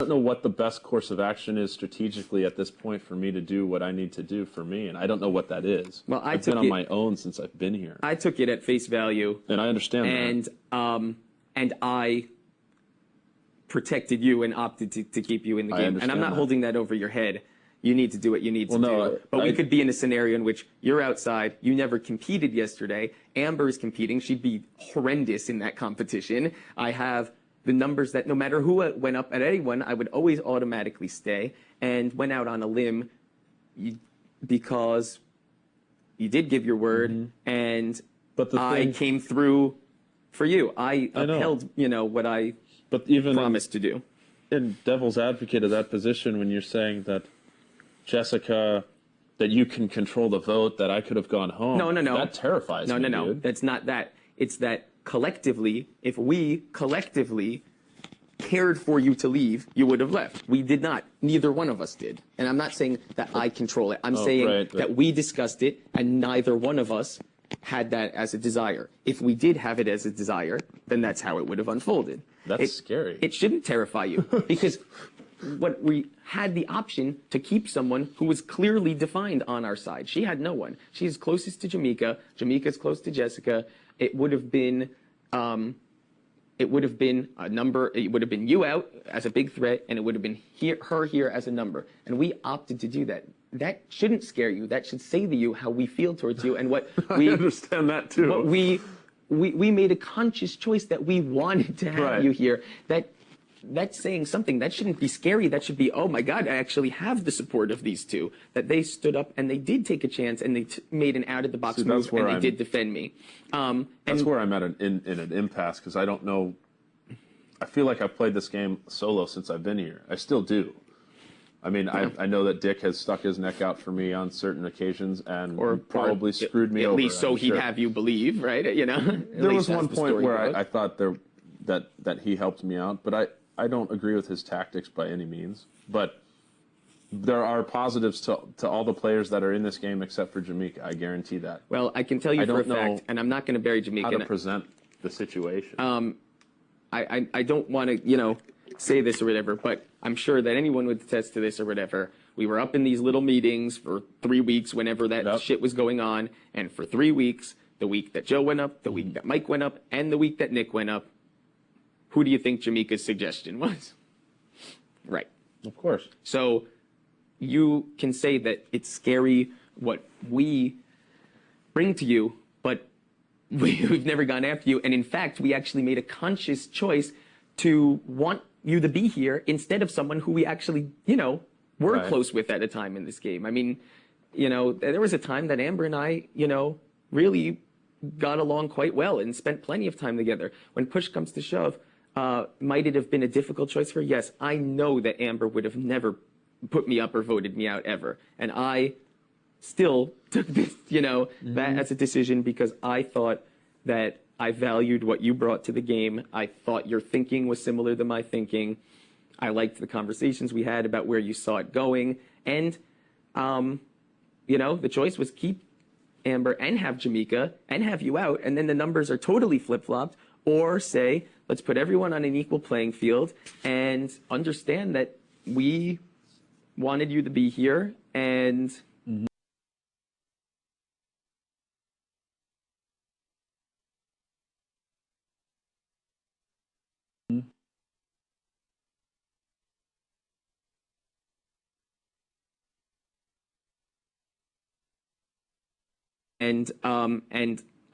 don't know what the best course of action is strategically at this point for me to do what I need to do for me, and I don't know what that is. Well, I've been on my own since I've been here. I took it at face value. And I understand that. And I protected you and opted to keep you in the game. And I'm not holding that over your head. You need to do what you need to do. But we could be in a scenario in which you're outside, you never competed yesterday, Amber is competing, she'd be horrendous in that competition. I have the numbers that no matter who went up at anyone, I would always automatically stay, and went out on a limb because you did give your word, and I came through for you. I upheld, what I promised to do. In devil's advocate of that position, when you're saying that Jessica, that you can control the vote, that I could have gone home. No. That terrifies me, No. That's not that. It's that collectively, if we collectively cared for you to leave, you would have left. We did not. Neither one of us did. And I'm not saying that I control it. I'm saying that we discussed it, and neither one of us had that as a desire. If we did have it as a desire, then that's how it would have unfolded. That's scary. It shouldn't terrify you, because what we had the option to keep someone who was clearly defined on our side. She had no one. She's closest to Jamaica. Jamaica's close to Jessica. It would have been a number. It would have been you out as a big threat, and it would have been her here as a number. And we opted to do that. That shouldn't scare you. That should say to you how we feel towards you and what we I understand that too. What we made a conscious choice that we wanted to have you here. That's saying something. That shouldn't be scary. That should be, oh my God, I actually have the support of these two. That they stood up and they did take a chance and they made an out-of-the-box move and they did defend me. That's where I'm at in an impasse, because I don't know. I feel like I've played this game solo since I've been here. I still do. I mean, I know that Dick has stuck his neck out for me on certain occasions and probably screwed me over. At least so he'd have you believe, right? There was one point where I thought that he helped me out, but I don't agree with his tactics by any means. But there are positives to all the players that are in this game except for Jamaica. I guarantee that. Well, I can tell you for a fact, and I'm not going to bury Jamaica. How to present the situation. I don't want to, say this or whatever, but I'm sure that anyone would attest to this or whatever. We were up in these little meetings for 3 weeks whenever that shit was going on, and for 3 weeks, the week that Joe went up, the week that Mike went up, and the week that Nick went up, who do you think Jamaica's suggestion was? Right. Of course. So you can say that it's scary what we bring to you, but we've never gone after you. And in fact, we actually made a conscious choice to want you to be here instead of someone who we actually, were close with at a time in this game. I mean, there was a time that Amber and I, really got along quite well and spent plenty of time together. When push comes to shove, might it have been a difficult choice for her? Yes, I know that Amber would have never put me up or voted me out ever. And I still took this, that as a decision because I thought that I valued what you brought to the game. I thought your thinking was similar to my thinking. I liked the conversations we had about where you saw it going. And, the choice was keep Amber and have Jamaica and have you out. And then the numbers are totally flip-flopped. Or say, let's put everyone on an equal playing field and understand that we wanted you to be here and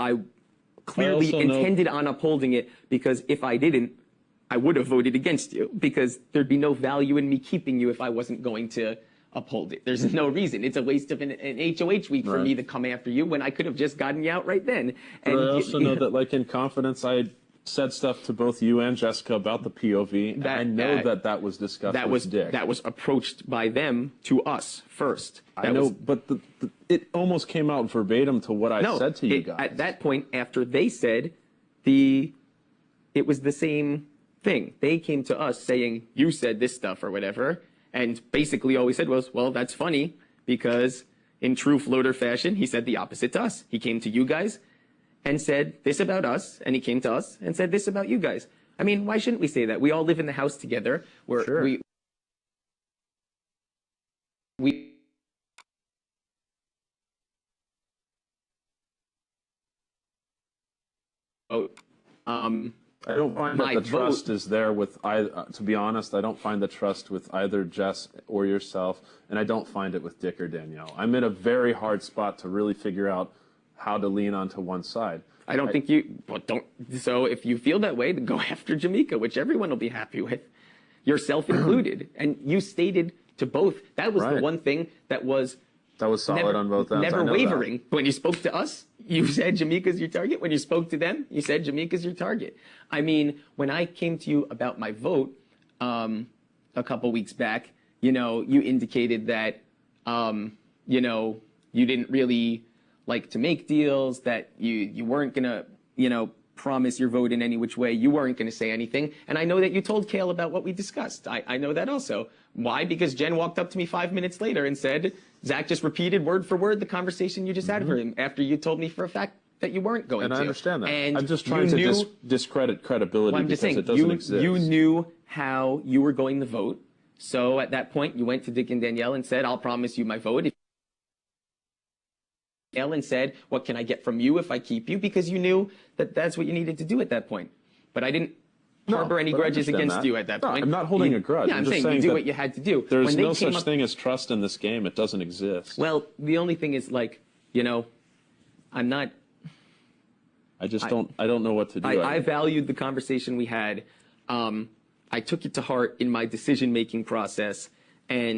I clearly intended on upholding it, because if I didn't, I would have voted against you, because there'd be no value in me keeping you if I wasn't going to uphold it. There's no reason. It's a waste of an HOH week for me to come after you when I could have just gotten you out right then. And I also know that, in confidence, I said stuff to both you and Jessica about the POV. I know that was discussed with Dick. That was approached by them to us first. I know, but it almost came out verbatim to what I said to you guys. At that point, after they said, it was the same thing. They came to us saying, you said this stuff or whatever, and basically all we said was, well, that's funny, because in true floater fashion, he said the opposite to us. He came to you guys and said this about us, and he came to us and said this about you guys. I mean, why shouldn't we say that? We all live in the house together. we I don't find that the trust is there with either. To be honest, I don't find the trust with either Jess or yourself, and I don't find it with Dick or Danielle. I'm in a very hard spot to really figure out how to lean onto one side. I don't think you well, don't. So if you feel that way, then go after Jamaica, which everyone will be happy with, yourself included. And you stated to both that was the one thing that was solid on both ends. Never wavering. When you spoke to us, you said Jamaica's your target. When you spoke to them, you said Jamaica's your target. I mean, when I came to you about my vote a couple weeks back, you know, you indicated that, you know, you didn't really like to make deals, that you weren't going to, you know, promise your vote in any which way. You weren't going to say anything. And I know that you told Kale about what we discussed. I know that also. Why? Because Jen walked up to me 5 minutes later and said, Zach just repeated word for word the conversation you just had for him after you told me for a fact that you weren't going to. And I understand that. And I'm just trying to discredit credibility because it doesn't exist. You knew how you were going to vote. So at that point, you went to Dick and Danielle and said, I'll promise you my vote. And said, what can I get from you if I keep you? Because you knew that that's what you needed to do at that point. But I didn't harbor any grudges against you at that point. I'm not holding a grudge. Yeah, I'm saying you do what you had to do. There's no such thing as trust in this game. It doesn't exist. Well, the only thing is, like, you know, I'm not... I don't know what to do. I valued the conversation we had. I took it to heart in my decision-making process, and